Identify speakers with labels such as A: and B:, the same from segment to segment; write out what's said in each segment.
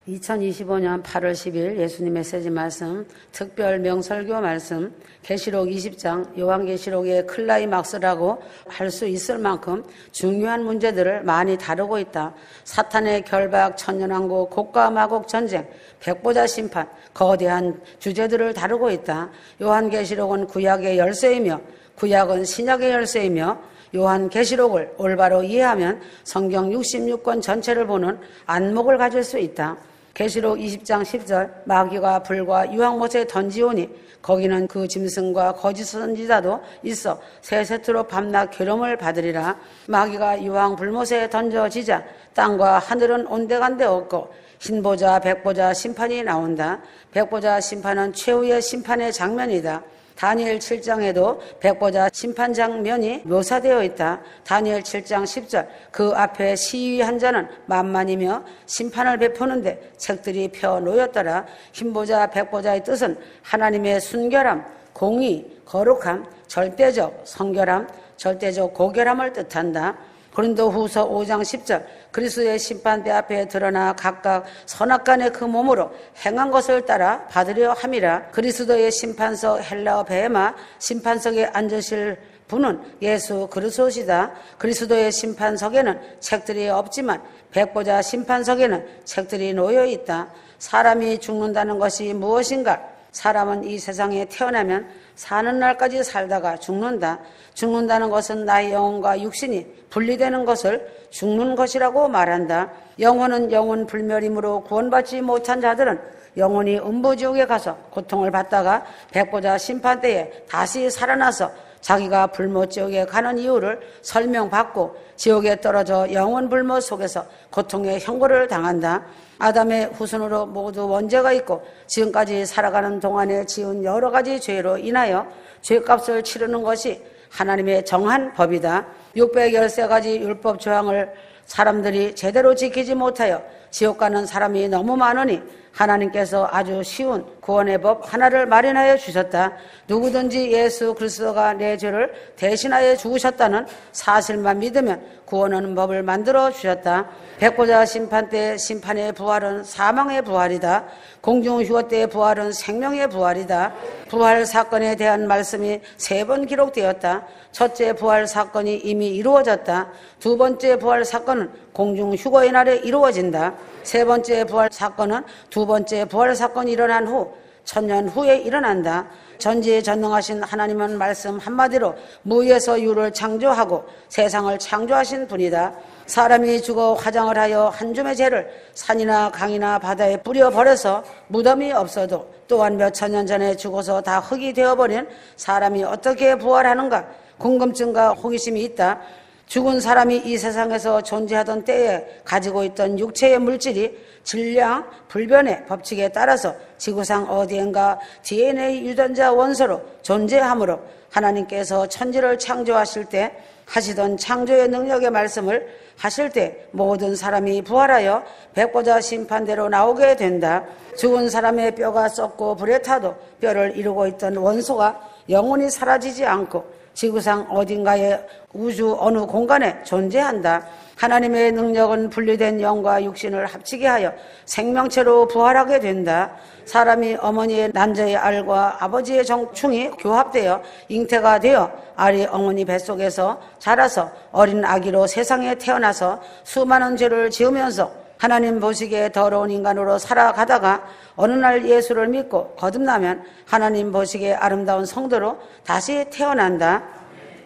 A: 2025년 8월 10일 예수님 메시지 말씀, 특별 명설교 말씀, 계시록 20장, 요한계시록의 클라이막스라고 할 수 있을 만큼 중요한 문제들을 많이 다루고 있다. 사탄의 결박, 천년왕국, 곡과 마곡 전쟁, 백보자 심판, 거대한 주제들을 다루고 있다. 요한계시록은 구약의 열쇠이며 구약은 신약의 열쇠이며 요한계시록을 올바로 이해하면 성경 66권 전체를 보는 안목을 가질 수 있다. 계시록 20장 10절 마귀가 불과 유황못에 던지오니 거기는 그 짐승과 거짓 선지자도 있어 세 세트로 밤낮 괴로움을 받으리라. 마귀가 유황 불못에 던져지자 땅과 하늘은 온데간데 없고 흰보자 백보자 심판이 나온다. 백보자 심판은 최후의 심판의 장면이다. 다니엘 7장에도 백보자 심판 장면이 묘사되어 있다. 다니엘 7장 10절 그 앞에 시위한 자는 만만이며 심판을 베푸는데 책들이 펴 놓였더라. 흰보자 백보자의 뜻은 하나님의 순결함, 공의, 거룩함, 절대적 성결함, 절대적 고결함을 뜻한다. 고린도후서 5장 10절 그리스도의 심판대 앞에 드러나 각각 선악간의 그 몸으로 행한 것을 따라 받으려 함이라. 그리스도의 심판석 헬라어 베헤마 심판석에 앉으실 분은 예수 그리스도시다. 그리스도의 심판석에는 책들이 없지만 백보자 심판석에는 책들이 놓여 있다. 사람이 죽는다는 것이 무엇인가? 사람은 이 세상에 태어나면 사는 날까지 살다가 죽는다. 죽는다는 것은 나의 영혼과 육신이 분리되는 것을 죽는 것이라고 말한다. 영혼은 영혼 불멸이므로 구원받지 못한 자들은 영혼이 음부지옥에 가서 고통을 받다가 백보자 심판 때에 다시 살아나서 자기가 불못지옥에 가는 이유를 설명받고 지옥에 떨어져 영혼 불못 속에서 고통의 형벌을 당한다. 아담의 후손으로 모두 원죄가 있고 지금까지 살아가는 동안에 지은 여러 가지 죄로 인하여 죄값을 치르는 것이 하나님의 정한 법이다. 613가지 율법 조항을 사람들이 제대로 지키지 못하여 지옥 가는 사람이 너무 많으니 하나님께서 아주 쉬운 구원의 법 하나를 마련하여 주셨다. 누구든지 예수 그리스도가 내 죄를 대신하여 죽으셨다는 사실만 믿으면 구원하는 법을 만들어 주셨다. 백보자 심판 때 심판의 부활은 사망의 부활이다. 공중휴거 때의 부활은 생명의 부활이다. 부활 사건에 대한 말씀이 3번 기록되었다. 첫째 부활 사건이 이미 이루어졌다. 두 번째 부활 사건은 공중휴거의 날에 이루어진다. 세 번째 부활 사건은 두 번째 부활 사건이 일어난 후 1000년 후에 일어난다. 전지전능하신 하나님은 말씀 한마디로 무에서 유를 창조하고 세상을 창조하신 분이다. 사람이 죽어 화장을 하여 한 줌의 죄를 산이나 강이나 바다에 뿌려버려서 무덤이 없어도 또한 몇천 년 전에 죽어서 다 흙이 되어버린 사람이 어떻게 부활하는가 궁금증과 호기심이 있다. 죽은 사람이 이 세상에서 존재하던 때에 가지고 있던 육체의 물질이 질량, 불변의 법칙에 따라서 지구상 어디엔가 DNA 유전자 원소로 존재하므로 하나님께서 천지를 창조하실 때 하시던 창조의 능력의 말씀을 하실 때 모든 사람이 부활하여 백보자 심판대로 나오게 된다. 죽은 사람의 뼈가 썩고 불에 타도 뼈를 이루고 있던 원소가 영원히 사라지지 않고 지구상 어딘가에 우주 어느 공간에 존재한다. 하나님의 능력은 분리된 영과 육신을 합치게 하여 생명체로 부활하게 된다. 사람이 어머니의 난자의 알과 아버지의 정충이 교합되어 잉태가 되어 알이 어머니 뱃속에서 자라서 어린 아기로 세상에 태어나서 수많은 죄를 지으면서 하나님 보시기에 더러운 인간으로 살아가다가 어느 날 예수를 믿고 거듭나면 하나님 보시기에 아름다운 성도로 다시 태어난다.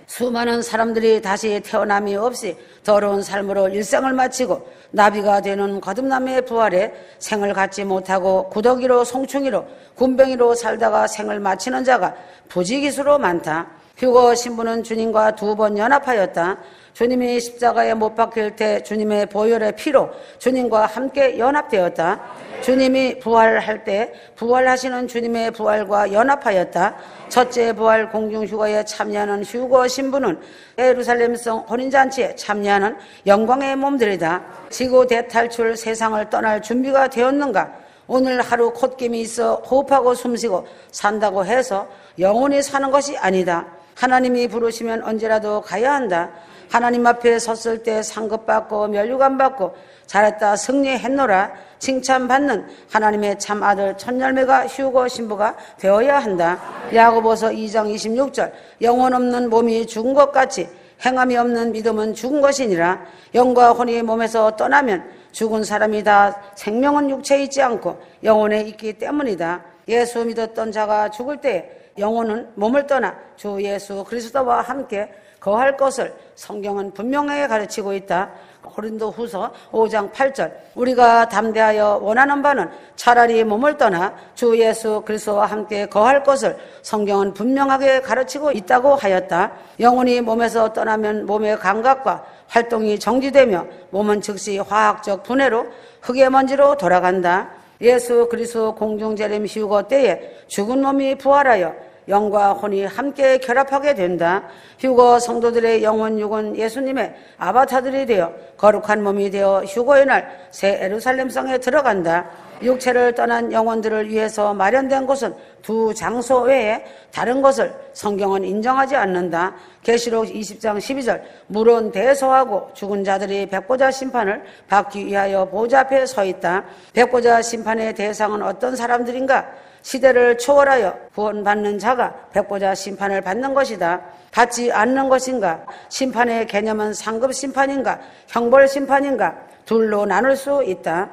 A: 수많은 사람들이 다시 태어남이 없이 더러운 삶으로 일생을 마치고 나비가 되는 거듭남의 부활에 생을 갖지 못하고 구더기로 송충이로 군뱅이로 살다가 생을 마치는 자가 부지기수로 많다. 휴거 신부는 주님과 2번 연합하였다. 주님이 십자가에 못 박힐 때 주님의 보혈의 피로 주님과 함께 연합되었다. 주님이 부활할 때 부활하시는 주님의 부활과 연합하였다. 첫째 부활 공중휴거에 참여하는 휴거 신부는 예루살렘성 혼인잔치에 참여하는 영광의 몸들이다. 지구 대탈출 세상을 떠날 준비가 되었는가? 오늘 하루 콧김이 있어 호흡하고 숨쉬고 산다고 해서 영원히 사는 것이 아니다. 하나님이 부르시면 언제라도 가야 한다. 하나님 앞에 섰을 때 상급받고 면류관받고 잘했다 승리했노라 칭찬받는 하나님의 참 아들 첫 열매가 휴거 신부가 되어야 한다. 야고보서 2장 26절 영혼 없는 몸이 죽은 것 같이 행함이 없는 믿음은 죽은 것이니라. 영과 혼이 몸에서 떠나면 죽은 사람이 다 생명은 육체에 있지 않고 영혼에 있기 때문이다. 예수 믿었던 자가 죽을 때 영혼은 몸을 떠나 주 예수 그리스도와 함께 거할 것을 성경은 분명하게 가르치고 있다. 고린도후서 5장 8절 우리가 담대하여 원하는 바는 차라리 몸을 떠나 주 예수 그리스도와 함께 거할 것을 성경은 분명하게 가르치고 있다고 하였다. 영혼이 몸에서 떠나면 몸의 감각과 활동이 정지되며 몸은 즉시 화학적 분해로 흙의 먼지로 돌아간다. 예수 그리스도 공중재림 휴거 때에 죽은 몸이 부활하여 영과 혼이 함께 결합하게 된다. 휴거 성도들의 영혼 육은 예수님의 아바타들이 되어 거룩한 몸이 되어 휴거의 날 새 예루살렘 성에 들어간다. 육체를 떠난 영혼들을 위해서 마련된 곳은 두 장소 외에 다른 것을 성경은 인정하지 않는다. 계시록 20장 12절 물은 대소하고 죽은 자들이 백보자 심판을 받기 위하여 보좌 앞에 서 있다. 백보자 심판의 대상은 어떤 사람들인가? 시대를 초월하여 구원받는 자가 백보자 심판을 받는 것이다. 받지 않는 것인가? 심판의 개념은 상급 심판인가? 형벌 심판인가? 둘로 나눌 수 있다.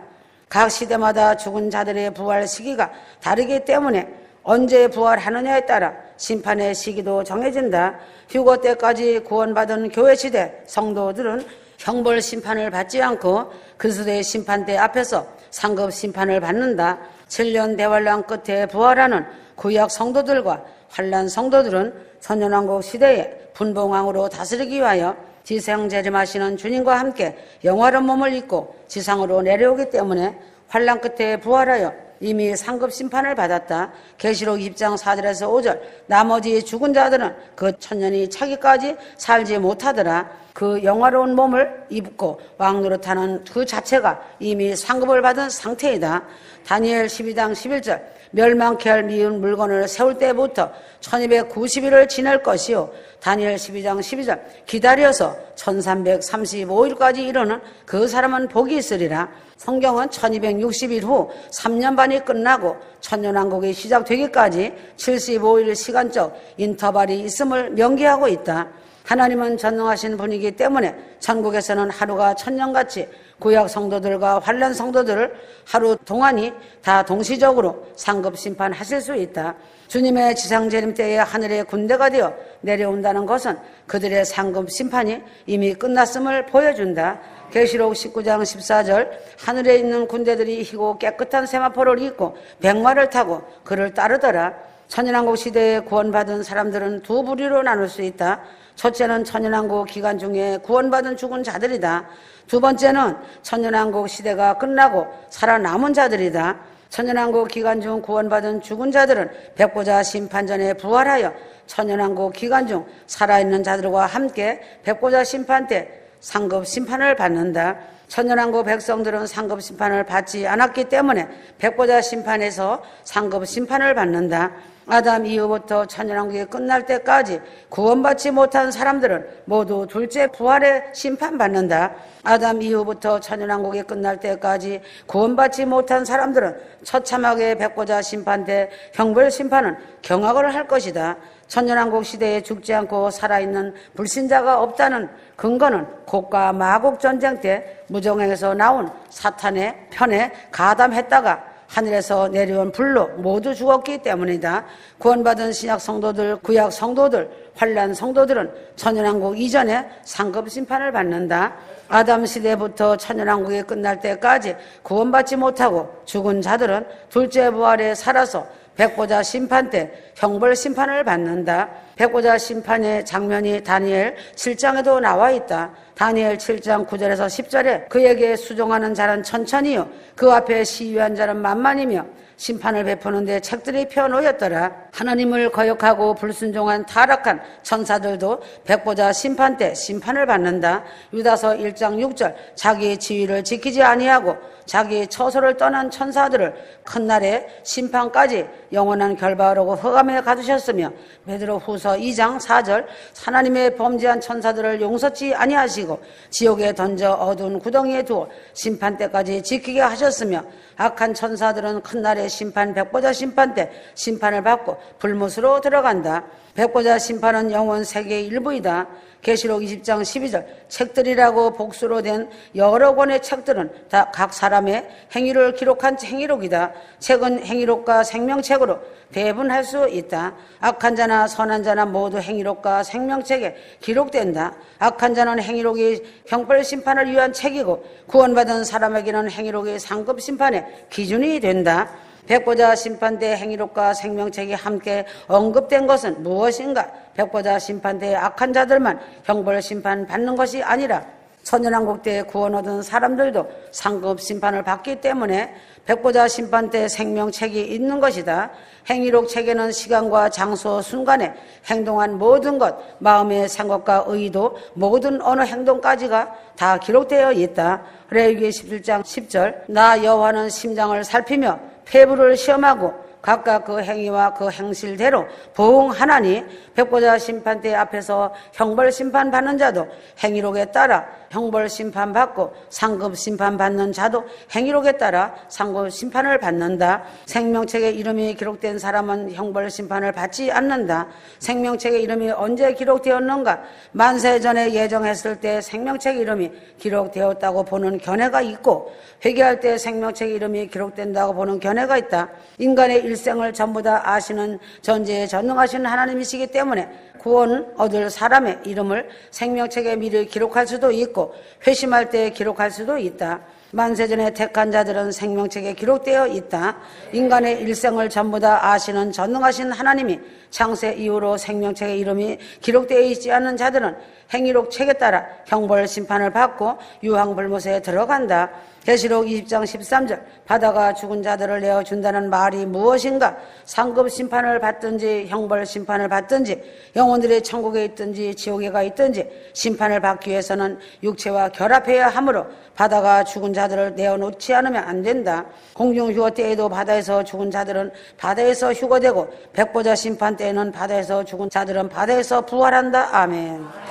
A: 각 시대마다 죽은 자들의 부활 시기가 다르기 때문에 언제 부활하느냐에 따라 심판의 시기도 정해진다. 휴거 때까지 구원받은 교회 시대 성도들은 형벌 심판을 받지 않고 그리스도의 심판대 앞에서 상급 심판을 받는다. 7년 대환란 끝에 부활하는 구약 성도들과 환란 성도들은 천년왕국 시대에 분봉왕으로 다스리기 위하여 지상 재림하시는 주님과 함께 영화로운 몸을 입고 지상으로 내려오기 때문에 환란 끝에 부활하여 이미 상급 심판을 받았다. 계시록 20장 4절에서 5절 나머지 죽은 자들은 그 천년이 차기까지 살지 못하더라. 그 영화로운 몸을 입고 왕노릇하는 그 자체가 이미 상급을 받은 상태이다. 다니엘 12장 11절 멸망케 할 미운 물건을 세울 때부터 1290일을 지낼 것이요. 다니엘 12장 12절 기다려서 1335일까지 이르는 그 사람은 복이 있으리라. 성경은 1260일 후 3년 반이 끝나고 천년왕국이 시작되기까지 75일 시간적 인터벌이 있음을 명기하고 있다. 하나님은 전능하신 분이기 때문에 천국에서는 하루가 천년같이 구약 성도들과 환란 성도들을 하루 동안이 다 동시적으로 상급 심판하실 수 있다. 주님의 지상재림 때에 하늘의 군대가 되어 내려온다는 것은 그들의 상급 심판이 이미 끝났음을 보여준다. 계시록 19장 14절 하늘에 있는 군대들이 희고 깨끗한 세마포를 입고 백마를 타고 그를 따르더라. 천년왕국 시대에 구원받은 사람들은 두 부류로 나눌 수 있다. 첫째는 천년왕국 기간 중에 구원받은 죽은 자들이다. 두 번째는 천년왕국 시대가 끝나고 살아남은 자들이다. 천년왕국 기간 중 구원받은 죽은 자들은 백보자 심판전에 부활하여 천년왕국 기간 중 살아있는 자들과 함께 백보자 심판 때 상급 심판을 받는다. 천년왕국 백성들은 상급 심판을 받지 않았기 때문에 백보자 심판에서 상급 심판을 받는다. 아담 이후부터 천년왕국이 끝날 때까지 구원받지 못한 사람들은 모두 둘째 부활의 심판받는다. 아담 이후부터 천년왕국이 끝날 때까지 구원받지 못한 사람들은 처참하게 백보자 심판 때 형벌 심판은 경악을 할 것이다. 천년왕국 시대에 죽지 않고 살아있는 불신자가 없다는 근거는 곡과 마곡 전쟁 때 무정행에서 나온 사탄의 편에 가담했다가 하늘에서 내려온 불로 모두 죽었기 때문이다. 구원받은 신약 성도들, 구약 성도들, 환란 성도들은 천년왕국 이전에 상급 심판을 받는다. 아담 시대부터 천년왕국이 끝날 때까지 구원받지 못하고 죽은 자들은 둘째 부활에 살아서 백보자 심판 때 형벌 심판을 받는다. 백보자 심판의 장면이 다니엘 7장에도 나와 있다. 다니엘 7장 9절에서 10절에 그에게 수종하는 자는 천천히요 그 앞에 시위한 자는 만만이며 심판을 베푸는데 책들이 펴놓였더라. 하나님을 거역하고 불순종한 타락한 천사들도 백보자 심판 때 심판을 받는다. 유다서 1장 6절 자기의 지위를 지키지 아니하고 자기의 처소를 떠난 천사들을 큰 날에 심판까지 영원한 결박으로 흑암에 가두셨으며 베드로 후서 2장 4절 하나님의 범죄한 천사들을 용서치 아니하시고 지옥에 던져 어두운 구덩이에 두어 심판 때까지 지키게 하셨으며 악한 천사들은 큰 날에 심판 백보자 심판 때 심판을 받고 불못으로 들어간다. 백보자 심판은 영원 세계의 일부이다. 계시록 20장 12절 책들이라고 복수로 된 여러 권의 책들은 다 각 사람의 행위를 기록한 행위록이다. 책은 행위록과 생명책으로 배분할 수 있다. 악한 자나 선한 자나 모두 행위록과 생명책에 기록된다. 악한 자는 행위록이 형벌 심판을 위한 책이고 구원받은 사람에게는 행위록이 상급 심판의 기준이 된다. 백보자 심판 때 행위록과 생명책이 함께 언급된 것은 무엇인가? 백보자 심판 때 악한 자들만 형벌 심판 받는 것이 아니라 천년왕국 때 구원 얻은 사람들도 상급 심판을 받기 때문에 백보자 심판 때 생명책이 있는 것이다. 행위록 책에는 시간과 장소, 순간에 행동한 모든 것, 마음의 생각과 의도, 모든 어느 행동까지가 다 기록되어 있다. 레위기 17장 10절 나 여호와는 심장을 살피며 폐부를 시험하고 각각 그 행위와 그 행실대로 보응하나니 백보자 심판대 앞에서 형벌 심판 받는 자도 행위록에 따라 형벌 심판 받고 상급 심판 받는 자도 행위록에 따라 상급 심판을 받는다. 생명책에 이름이 기록된 사람은 형벌 심판을 받지 않는다. 생명책에 이름이 언제 기록되었는가? 만세 전에 예정했을 때 생명책 이름이 기록되었다고 보는 견해가 있고 회개할 때 생명책 이름이 기록된다고 보는 견해가 있다. 인간의 일생을 전부 다 아시는 전지에 전능하신 하나님이시기 때문에 구원 얻을 사람의 이름을 생명책에 미리 기록할 수도 있고 회심할 때 기록할 수도 있다. 만세전에 택한 자들은 생명책에 기록되어 있다. 인간의 일생을 전부 다 아시는 전능하신 하나님이 창세 이후로 생명책의 이름이 기록되어 있지 않은 자들은 행위록 책에 따라 형벌 심판을 받고 유황불못에 들어간다. 계시록 20장 13절 바다가 죽은 자들을 내어준다는 말이 무엇인가? 상급 심판을 받든지 형벌 심판을 받든지 영혼들이 천국에 있든지 지옥에 가 있든지 심판을 받기 위해서는 육체와 결합해야 하므로 바다가 죽은 자들을 내어놓지 않으면 안 된다. 공중휴거 때에도 바다에서 죽은 자들은 바다에서 휴거되고 백보자 심판 때에는 바다에서 죽은 자들은 바다에서 부활한다. 아멘.